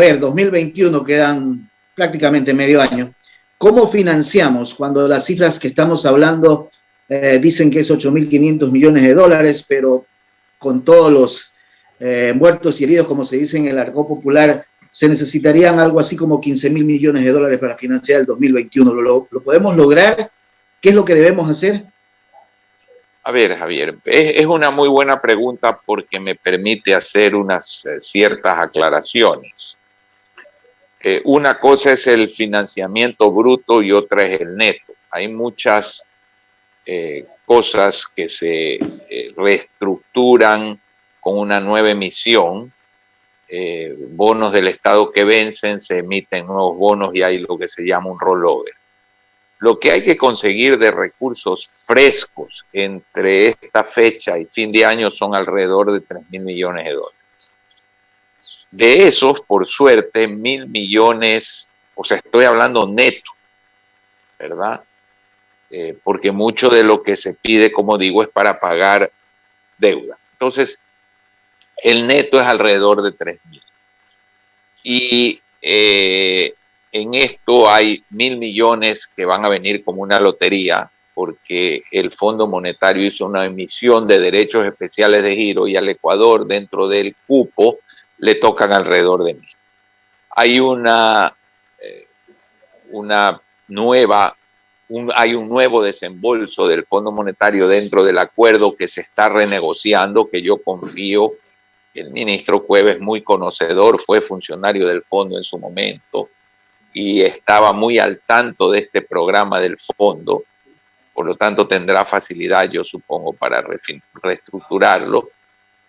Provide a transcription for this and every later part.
ver, 2021 quedan prácticamente medio año. ¿Cómo financiamos cuando las cifras que estamos hablando dicen que es 8.500 millones de dólares, pero con todos los muertos y heridos, como se dice en el argot popular, se necesitarían algo así como 15.000 millones de dólares para financiar el 2021? ¿Lo podemos lograr? ¿Qué es lo que debemos hacer? A ver, Javier, es una muy buena pregunta porque me permite hacer unas ciertas aclaraciones. Una cosa es el financiamiento bruto y otra es el neto. Hay muchas cosas que se reestructuran con una nueva emisión, bonos del Estado que vencen, se emiten nuevos bonos y hay lo que se llama un rollover. Lo que hay que conseguir de recursos frescos entre esta fecha y fin de año son alrededor de 3.000 millones de dólares. De esos, por suerte, 1.000 millones, o sea, estoy hablando neto, ¿verdad? Porque mucho de lo que se pide, como digo, es para pagar deuda. Entonces, el neto es alrededor de 3.000. Y en esto hay 1.000 millones que van a venir como una lotería, porque el Fondo Monetario hizo una emisión de derechos especiales de giro y al Ecuador, dentro del cupo, le tocan alrededor de 1.000. Hay hay un nuevo desembolso del Fondo Monetario dentro del acuerdo que se está renegociando, que yo confío que el ministro Cuevas, muy conocedor, fue funcionario del fondo en su momento y estaba muy al tanto de este programa del fondo, por lo tanto tendrá facilidad, yo supongo, para reestructurarlo.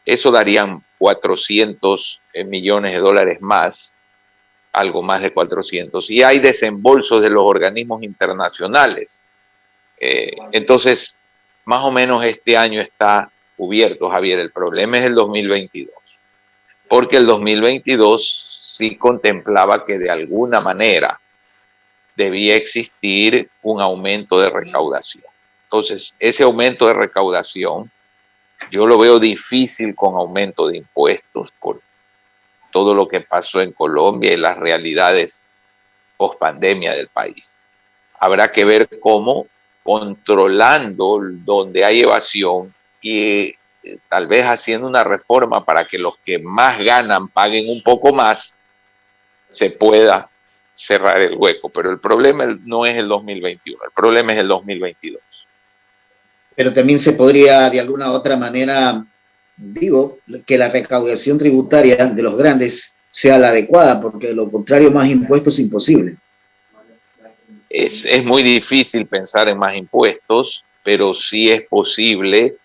Eso darían 400 millones de dólares más, algo más de 400, y hay desembolsos de los organismos internacionales. Entonces, más o menos este año está cubierto, Javier. El problema es el 2022, porque el 2022 sí contemplaba que de alguna manera debía existir un aumento de recaudación. Entonces, ese aumento de recaudación yo lo veo difícil con aumento de impuestos por todo lo que pasó en Colombia y las realidades post pandemia del país. Habrá que ver cómo, controlando donde hay evasión y tal vez haciendo una reforma para que los que más ganan paguen un poco más, se pueda cerrar el hueco. Pero el problema no es el 2021, el problema es el 2022. Pero también se podría, de alguna u otra manera, digo, que la recaudación tributaria de los grandes sea la adecuada, porque de lo contrario, más impuestos es imposible. Es muy difícil pensar en más impuestos, pero sí es posible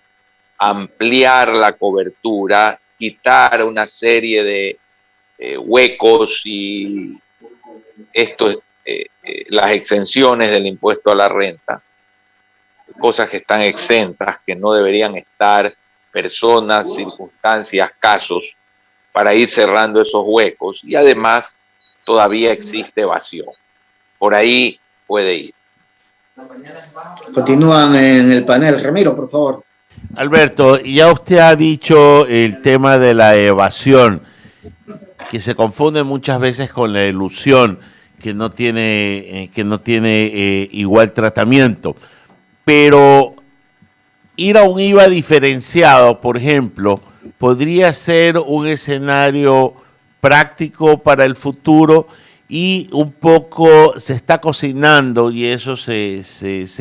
ampliar la cobertura, quitar una serie de huecos y las exenciones del impuesto a la renta, cosas que están exentas, que no deberían estar, personas, circunstancias, casos, para ir cerrando esos huecos. Y además todavía existe evasión. Por ahí puede ir. Continúan en el panel. Ramiro, por favor. Alberto, ya usted ha dicho el tema de la evasión, que se confunde muchas veces con la elusión, que no tiene igual tratamiento. Pero ir a un IVA diferenciado, por ejemplo, podría ser un escenario práctico para el futuro, y un poco se está cocinando, y eso se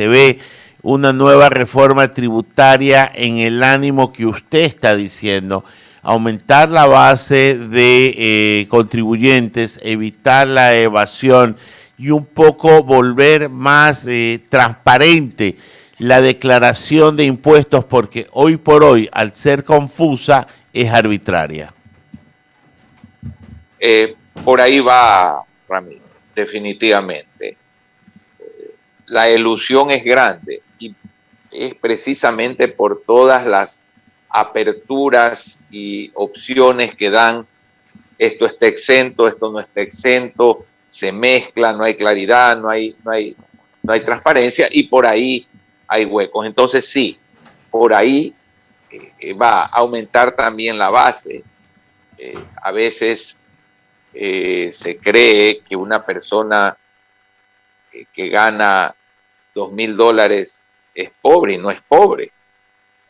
ve, una nueva reforma tributaria en el ánimo que usted está diciendo: aumentar la base de contribuyentes, evitar la evasión y un poco volver más transparente la declaración de impuestos, porque hoy por hoy, al ser confusa, es arbitraria. Por ahí va, Ramiro, definitivamente. La ilusión es grande y es precisamente por todas las aperturas y opciones que dan. Esto está exento, esto no está exento, se mezcla, no hay claridad, no hay transparencia, y por ahí hay huecos. Entonces sí, por ahí va a aumentar también la base. A veces se cree que una persona que gana $2,000 es pobre y no es pobre.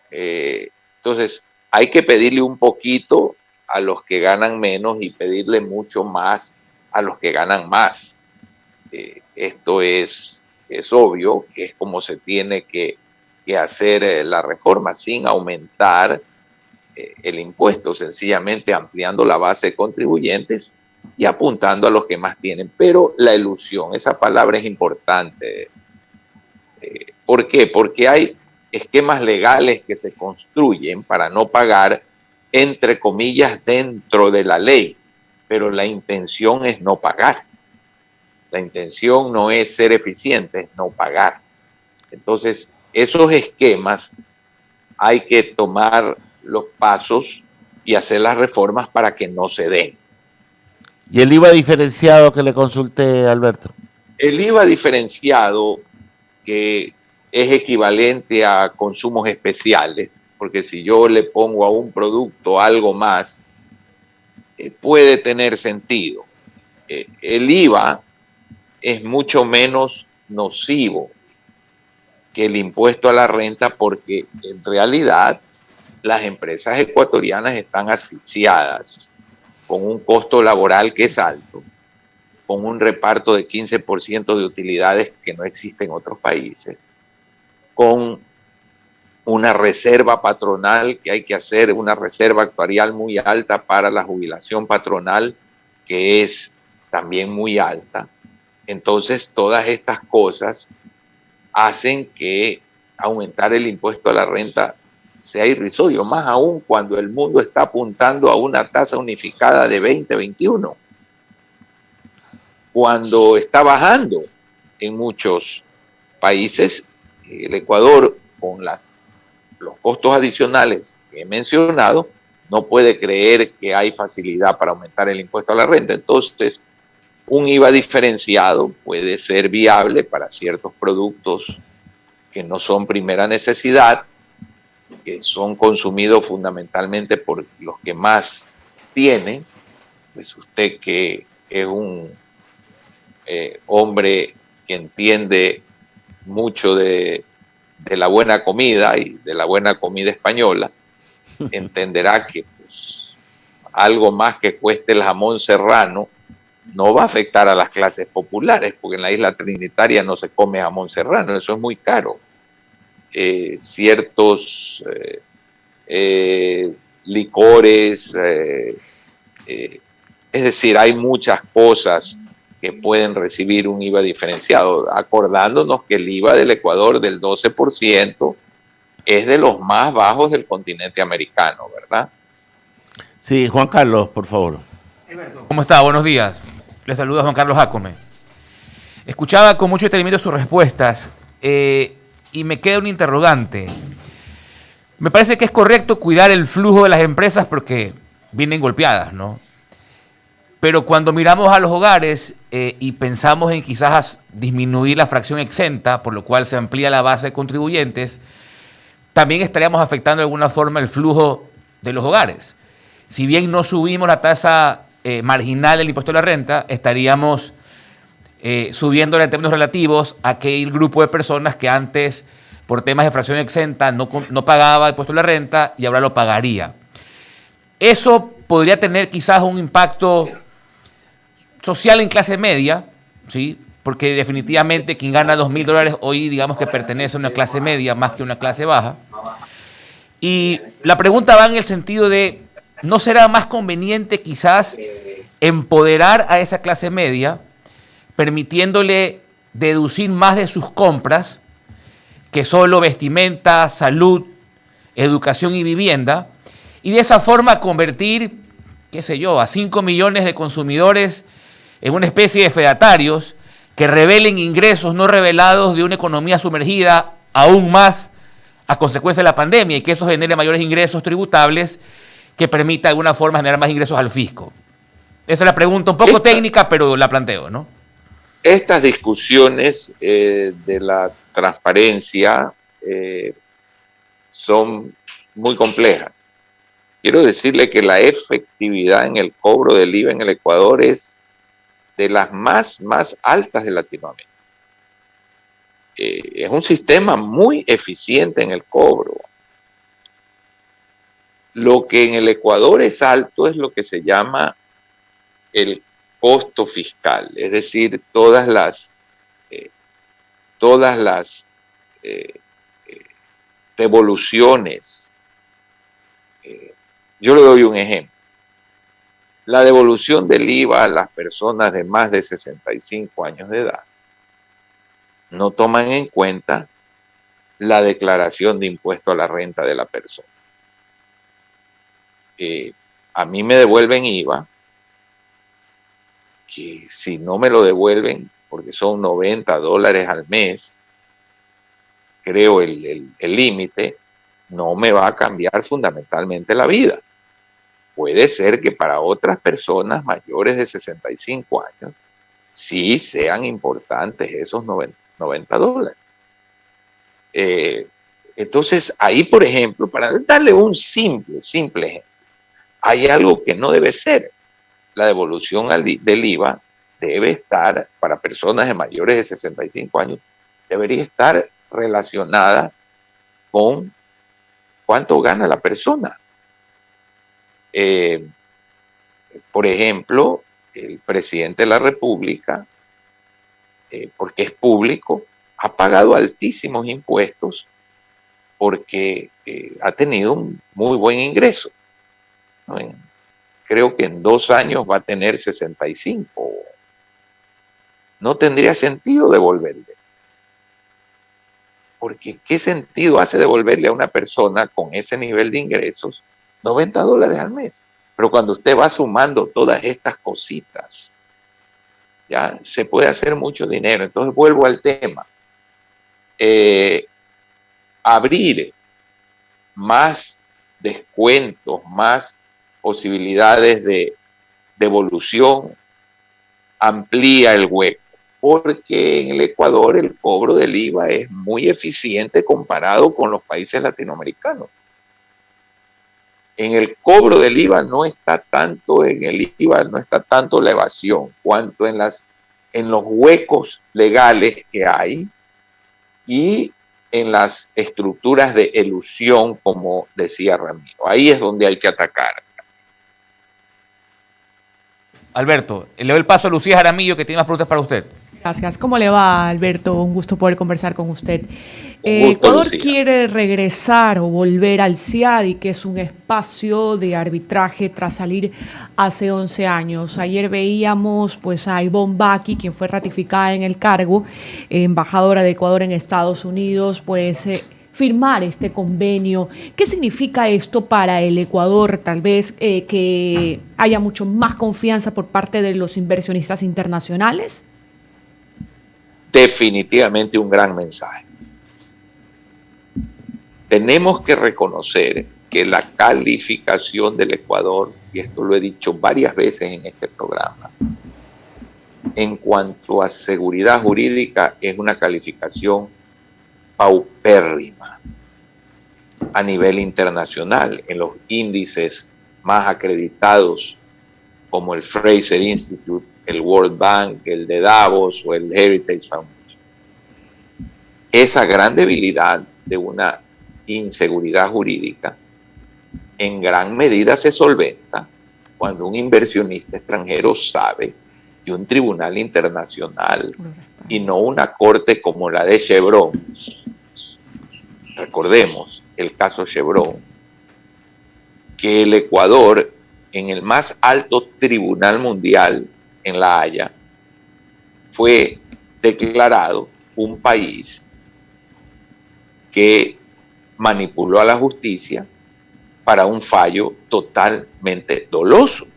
Entonces, hay que pedirle un poquito a los que ganan menos y pedirle mucho más a los que ganan más. Esto es obvio que es como se tiene que hacer la reforma, sin aumentar el impuesto, sencillamente ampliando la base de contribuyentes y apuntando a los que más tienen. Pero la elusión, esa palabra es importante. ¿Por qué? Porque hay esquemas legales que se construyen para no pagar, entre comillas, dentro de la ley, pero la intención es no pagar. La intención no es ser eficiente, es no pagar. Entonces, esos esquemas hay que tomar los pasos y hacer las reformas para que no se den. ¿Y el IVA diferenciado que le consulté, Alberto? El IVA diferenciado, que es equivalente a consumos especiales, porque si yo le pongo a un producto algo más, puede tener sentido. El IVA es mucho menos nocivo que el impuesto a la renta, porque en realidad las empresas ecuatorianas están asfixiadas con un costo laboral que es alto, con un reparto de 15% de utilidades que no existe en otros países, con una reserva patronal que hay que hacer, una reserva actuarial muy alta para la jubilación patronal, que es también muy alta. Entonces, todas estas cosas hacen que aumentar el impuesto a la renta sea irrisorio, más aún cuando el mundo está apuntando a una tasa unificada de 20-21, cuando está bajando en muchos países. El Ecuador, con los costos adicionales que he mencionado, no puede creer que hay facilidad para aumentar el impuesto a la renta. Entonces, un IVA diferenciado puede ser viable para ciertos productos que no son primera necesidad, que son consumidos fundamentalmente por los que más tienen. Pues usted, que es un hombre que entiende mucho de la buena comida y de la buena comida española, entenderá que pues, algo más que cueste el jamón serrano no va a afectar a las clases populares, porque en la isla Trinitaria no se come jamón serrano, eso es muy caro. Ciertos licores, es decir, hay muchas cosas que pueden recibir un IVA diferenciado, acordándonos que el IVA del Ecuador del 12% es de los más bajos del continente americano, ¿verdad? Sí, Juan Carlos, por favor. ¿Cómo está? Buenos días. Le saluda Juan Carlos Jácome. Escuchaba con mucho detenimiento sus respuestas y me queda un interrogante. Me parece que es correcto cuidar el flujo de las empresas porque vienen golpeadas, ¿no? Pero cuando miramos a los hogares y pensamos en quizás disminuir la fracción exenta, por lo cual se amplía la base de contribuyentes, también estaríamos afectando de alguna forma el flujo de los hogares. Si bien no subimos la tasa marginal del impuesto a la renta, estaríamos subiéndola en términos relativos a aquel grupo de personas que antes, por temas de fracción exenta, no pagaba impuesto a la renta y ahora lo pagaría. Eso podría tener quizás un impacto social en clase media, ¿sí? Porque definitivamente quien gana $2,000 hoy, digamos que pertenece a una clase media más que a una clase baja. Y la pregunta va en el sentido de, ¿no será más conveniente quizás empoderar a esa clase media, permitiéndole deducir más de sus compras que solo vestimenta, salud, educación y vivienda, y de esa forma convertir, qué sé yo, a 5 millones de consumidores en una especie de fedatarios que revelen ingresos no revelados de una economía sumergida aún más a consecuencia de la pandemia, y que eso genere mayores ingresos tributables que permita de alguna forma generar más ingresos al fisco? Esa es la pregunta, un poco técnica, pero la planteo, ¿no? Estas discusiones de la transparencia son muy complejas. quiero decirle que la efectividad en el cobro del IVA en el Ecuador es de las más altas de Latinoamérica. Es un sistema muy eficiente en el cobro. Lo que en el Ecuador es alto es lo que se llama el costo fiscal, es decir, todas las devoluciones. Yo le doy un ejemplo. La devolución del IVA a las personas de más de 65 años de edad no toman en cuenta la declaración de impuesto a la renta de la persona. A mí me devuelven IVA, que si no me lo devuelven, porque son $90 al mes, creo el límite, no me va a cambiar fundamentalmente la vida. Puede ser que para otras personas mayores de 65 años sí sean importantes esos $90. Entonces, ahí, por ejemplo, para darle un simple ejemplo, hay algo que no debe ser. La devolución del IVA debe estar, para personas de mayores de 65 años, debería estar relacionada con cuánto gana la persona. Por ejemplo, el presidente de la República, porque es público, ha pagado altísimos impuestos porque ha tenido un muy buen ingreso, ¿no? Creo que en 2 años va a tener 65. No tendría sentido devolverle. Porque ¿qué sentido hace devolverle a una persona con ese nivel de ingresos $90 al mes? Pero cuando usted va sumando todas estas cositas, ya se puede hacer mucho dinero. Entonces vuelvo al tema. Abrir más descuentos, más posibilidades de devolución, amplía el hueco, porque en el Ecuador el cobro del IVA es muy eficiente comparado con los países latinoamericanos. En el cobro del IVA no está tanto la evasión, cuanto en los huecos legales que hay y en las estructuras de elusión, como decía Ramiro. Ahí es donde hay que atacar. Alberto, le doy el paso a Lucía Jaramillo, que tiene más preguntas para usted. Gracias. ¿Cómo le va, Alberto? Un gusto poder conversar con usted. Gusto, Ecuador Lucía. quiere regresar o volver al CIADI, que es un espacio de arbitraje tras salir hace 11 años. Ayer veíamos pues, a Ivonne Baki, quien fue ratificada en el cargo, embajadora de Ecuador en Estados Unidos, pues firmar este convenio. ¿Qué significa esto para el Ecuador? Tal vez que haya mucho más confianza por parte de los inversionistas internacionales. Definitivamente un gran mensaje. Tenemos que reconocer que la calificación del Ecuador, y esto lo he dicho varias veces en este programa, en cuanto a seguridad jurídica es una calificación paupérrima a nivel internacional, en los índices más acreditados como el Fraser Institute, el World Bank, el de Davos o el Heritage Foundation. Esa gran debilidad de una inseguridad jurídica en gran medida se solventa cuando un inversionista extranjero sabe que un tribunal internacional y no una corte como la de Chevron, recordemos el caso Chevron, que el Ecuador en el más alto tribunal mundial en La Haya fue declarado un país que manipuló a la justicia para un fallo totalmente doloso. O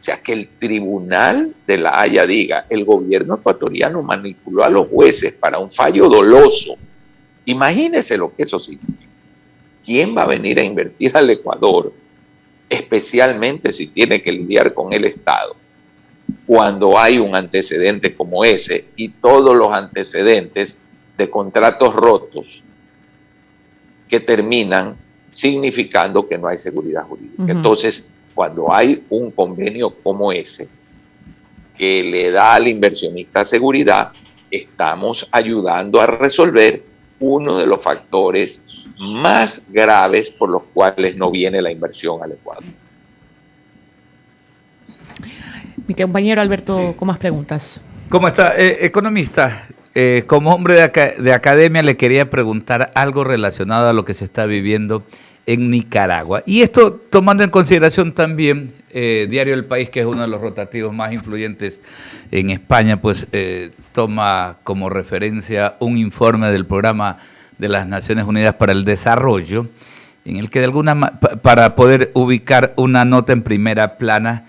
sea, que el tribunal de La Haya diga, el gobierno ecuatoriano manipuló a los jueces para un fallo doloso. Imagínese lo que eso significa. ¿Quién va a venir a invertir al Ecuador, especialmente si tiene que lidiar con el Estado, cuando hay un antecedente como ese y todos los antecedentes de contratos rotos que terminan significando que no hay seguridad jurídica. Ujú. Entonces, cuando hay un convenio como ese, que le da al inversionista seguridad, estamos ayudando a resolver uno de los factores más graves por los cuales no viene la inversión al Ecuador. Mi compañero Alberto, con más preguntas. ¿Cómo está? Economista, como hombre de academia le quería preguntar algo relacionado a lo que se está viviendo en Nicaragua. Y esto tomando en consideración también Diario El País, que es uno de los rotativos más influyentes en España, pues toma como referencia un informe del Programa de las Naciones Unidas para el Desarrollo, en el que de alguna para poder ubicar una nota en primera plana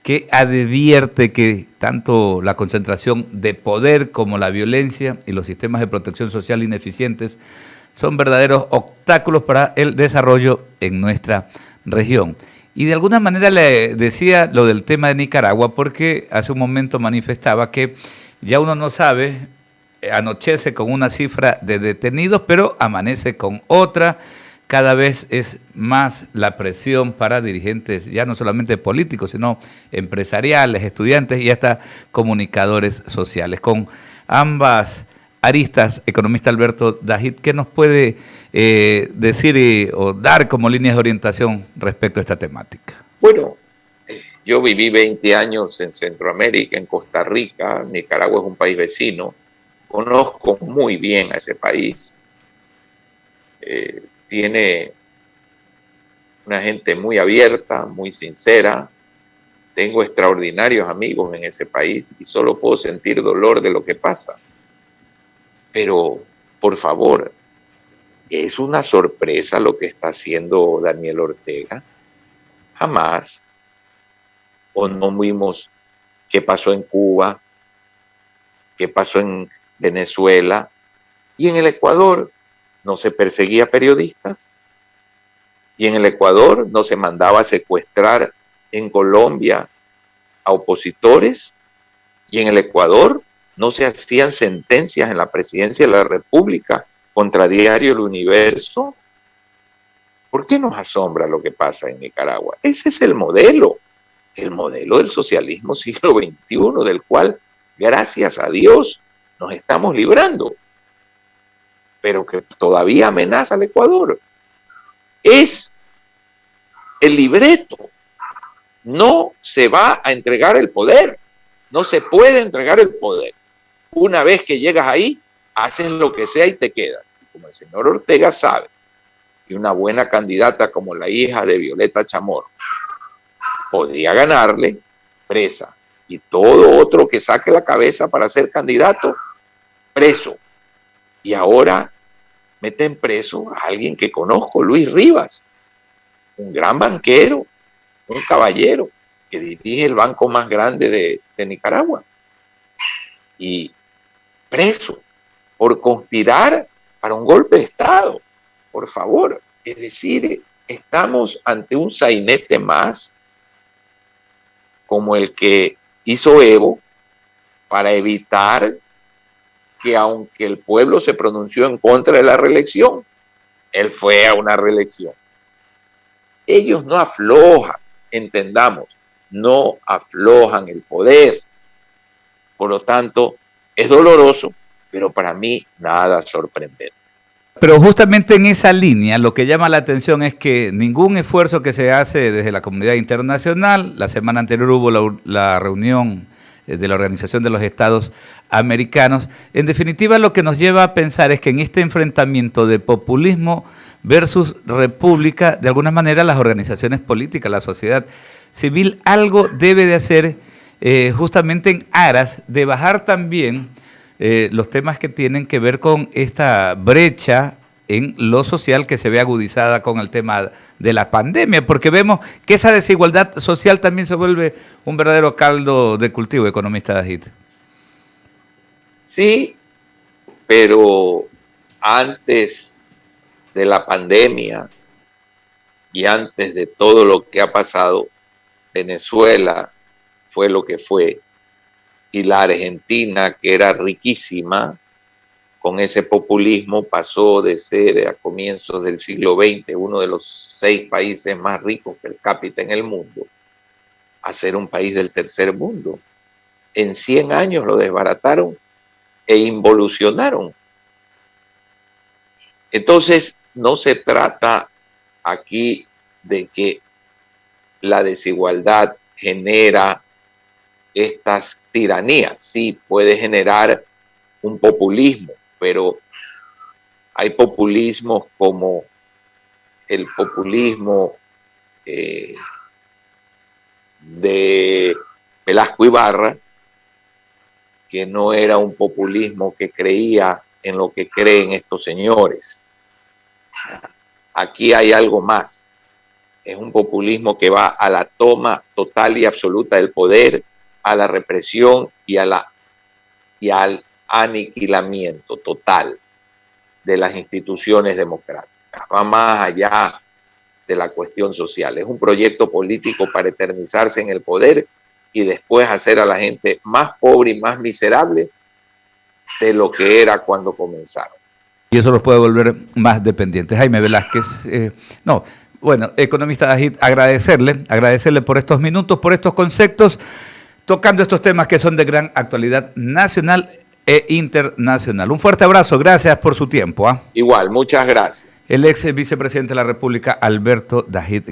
que advierte que tanto la concentración de poder como la violencia y los sistemas de protección social ineficientes son verdaderos obstáculos para el desarrollo en nuestra región. Y de alguna manera le decía lo del tema de Nicaragua porque hace un momento manifestaba que ya uno no sabe, anochece con una cifra de detenidos, pero amanece con otra. Cada vez es más la presión para dirigentes, ya no solamente políticos, sino empresariales, estudiantes y hasta comunicadores sociales. Con ambas aristas, economista Alberto Dajit, ¿qué nos puede decir o dar como líneas de orientación respecto a esta temática? Bueno, yo viví 20 años en Centroamérica, en Costa Rica. Nicaragua es un país vecino. Conozco muy bien a ese país. Tiene una gente muy abierta, muy sincera. Tengo extraordinarios amigos en ese país y solo puedo sentir dolor de lo que pasa. Pero, por favor, ¿es una sorpresa lo que está haciendo Daniel Ortega? Jamás. ¿O no vimos qué pasó en Cuba, qué pasó en Venezuela y en el Ecuador? ¿No se perseguía a periodistas? ¿Y en el Ecuador no se mandaba a secuestrar en Colombia a opositores? ¿Y en el Ecuador no se hacían sentencias en la presidencia de la República contra Diario El Universo? ¿Por qué nos asombra lo que pasa en Nicaragua? Ese es el modelo del socialismo siglo XXI, del cual, gracias a Dios, nos estamos librando, pero que todavía amenaza al Ecuador. Es el libreto. No se va a entregar el poder. No se puede entregar el poder. Una vez que llegas ahí, haces lo que sea y te quedas. Como el señor Ortega sabe, y una buena candidata como la hija de Violeta Chamorro podría ganarle, presa. Y todo otro que saque la cabeza para ser candidato, preso. Y ahora meten preso a alguien que conozco, Luis Rivas, un gran banquero, un caballero que dirige el banco más grande de Nicaragua. Y preso por conspirar para un golpe de Estado. Por favor, es decir, estamos ante un sainete más como el que hizo Evo para evitar que, aunque el pueblo se pronunció en contra de la reelección, él fue a una reelección. Ellos no aflojan, entendamos, no aflojan el poder. Por lo tanto, es doloroso, pero para mí nada sorprendente. Pero justamente en esa línea lo que llama la atención es que ningún esfuerzo que se hace desde la comunidad internacional, la semana anterior hubo la reunión de la Organización de los Estados Americanos, en definitiva lo que nos lleva a pensar es que en este enfrentamiento de populismo versus república, de alguna manera las organizaciones políticas, la sociedad civil, algo debe de hacer justamente en aras de bajar también los temas que tienen que ver con esta brecha en lo social que se ve agudizada con el tema de la pandemia, porque vemos que esa desigualdad social también se vuelve un verdadero caldo de cultivo, economista Dajit. Sí, pero antes de la pandemia y antes de todo lo que ha pasado, Venezuela fue lo que fue, y la Argentina, que era riquísima, con ese populismo pasó de ser a comienzos del siglo XX uno de los 6 países más ricos per cápita en el mundo a ser un país del tercer mundo. En 100 años lo desbarataron e involucionaron. Entonces, no se trata aquí de que la desigualdad genera estas tiranías. Sí, puede generar un populismo, pero hay populismos como el populismo de Velasco Ibarra, que no era un populismo que creía en lo que creen estos señores. Aquí hay algo más. Es un populismo que va a la toma total y absoluta del poder, a la represión y al aniquilamiento total de las instituciones democráticas. Va más allá de la cuestión social. Es un proyecto político para eternizarse en el poder y después hacer a la gente más pobre y más miserable de lo que era cuando comenzaron. Y eso los puede volver más dependientes. Jaime Velázquez, economista Dajid, agradecerle por estos minutos, por estos conceptos, tocando estos temas que son de gran actualidad nacional e internacional. Un fuerte abrazo, gracias por su tiempo. Igual, muchas gracias. El ex vicepresidente de la República, Alberto Dajid.